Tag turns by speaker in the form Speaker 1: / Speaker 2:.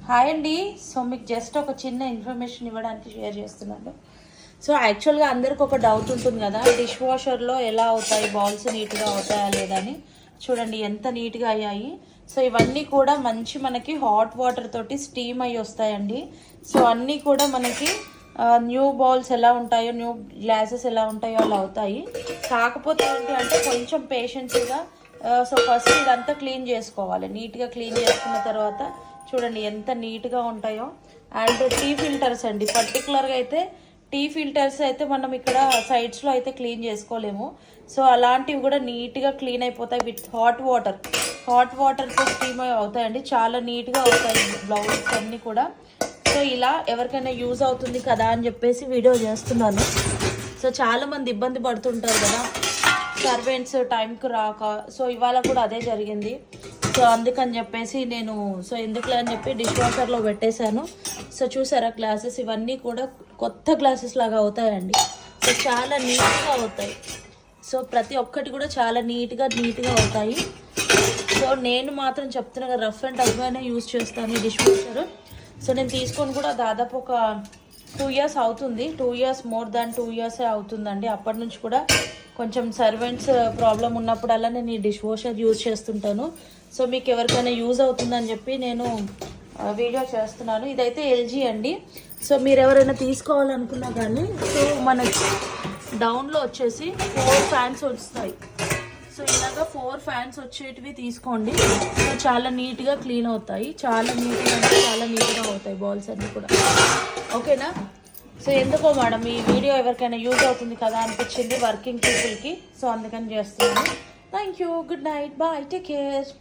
Speaker 1: Hi అండి. So మీకు just ఒక చిన్న ఇన్ఫర్మేషన్ ఇవ్వడానికి షేర్ చేస్తున్నాను. సో యాక్చువల్గా అందరికి ఒక డౌట్ ఉంటుంది కదా, డిష్ వాషర్లో ఎలా అవుతాయి బౌల్స్, నీట్గా అవుతాయా లేదని. చూడండి ఎంత నీట్గా అయ్యాయి. సో ఇవన్నీ కూడా మంచి మనకి హాట్ వాటర్ తోటి స్టీమ్ అయ్యి వస్తాయండి. సో అన్నీ కూడా మనకి న్యూ బౌల్స్ ఎలా ఉంటాయో, న్యూ గ్లాసెస్ ఎలా ఉంటాయో అలా అవుతాయి. కాకపోతే ఏంటి అంటే కొంచెం పేషెన్స్గా సో ఫస్ట్ ఇదంతా క్లీన్ చేసుకోవాలి. నీట్గా క్లీన్ చేసుకున్న తర్వాత చూడండి ఎంత నీట్గా ఉంటాయో. అండ్ టీ ఫిల్టర్స్ అండి, పర్టికులర్గా అయితే టీ ఫిల్టర్స్ అయితే మనం ఇక్కడ సైడ్స్లో అయితే క్లీన్ చేసుకోలేము. సో అలాంటివి కూడా నీట్గా క్లీన్ అయిపోతాయి విత్ హాట్ వాటర్తో స్టీమ్ అవుతాయండి. చాలా నీట్గా అవుతాయి బ్లౌజెస్ అన్నీ కూడా. సో ఇలా ఎవరికైనా యూజ్ అవుతుంది కదా అని చెప్పేసి వీడియో చేస్తున్నాను. సో చాలామంది ఇబ్బంది పడుతుంటారు కదా సర్వెంట్స్ టైంకి రాక. సో ఇవాళ కూడా అదే జరిగింది. సో అందుకని చెప్పేసి నేను ఎందుకులే అని చెప్పి డిష్ వాషర్లో పెట్టేశాను. సో చూసారా గ్లాసెస్ ఇవన్నీ కూడా కొత్త గ్లాసెస్ లాగా అవుతాయండి. సో చాలా నీట్గా అవుతాయి. సో ప్రతి ఒక్కటి కూడా చాలా నీట్గా అవుతాయి. సో నేను మాత్రం చెప్తున్నా రఫ్ అండ్ టఫ్గానే యూజ్ చేస్తాను ఈ డిష్ వాషర్. సో నేను తీసుకొని కూడా దాదాపు ఒక 2 years అవుతుంది. 2 years, మోర్ దాన్ 2 years అవుతుందండి. అప్పటి నుంచి కూడా కొంచెం సర్వెంట్స్ ప్రాబ్లం ఉన్నప్పుడల్లా నేను ఈ డిష్ వాషర్ యూజ్ చేస్తుంటాను. సో మీకు ఎవరికైనా యూజ్ అవుతుందని చెప్పి నేను వీడియో చేస్తున్నాను. ఇదైతే ఎల్జీ అండి. సో మీరు ఎవరైనా తీసుకోవాలనుకున్నా కానీ సో మనకి డౌన్లో వచ్చేసి 4 ఫ్యాన్స్ వస్తాయి. సో ఇలాగా 4 ఫ్యాన్స్ వచ్చేటివి తీసుకోండి. సో చాలా నీట్గా క్లీన్ అవుతాయి. చాలా నీట్గా అవుతాయి బౌల్స్ అన్నీ కూడా. ఓకేనా? సో ఎందుకో మేడం ఈ వీడియో ఎవరికైనా యూజ్ అవుతుంది కదా అనిపించింది వర్కింగ్ పీపుల్కి. సో అందుకని చేస్తున్నాను. Thank you. Good night. Bye. Take care.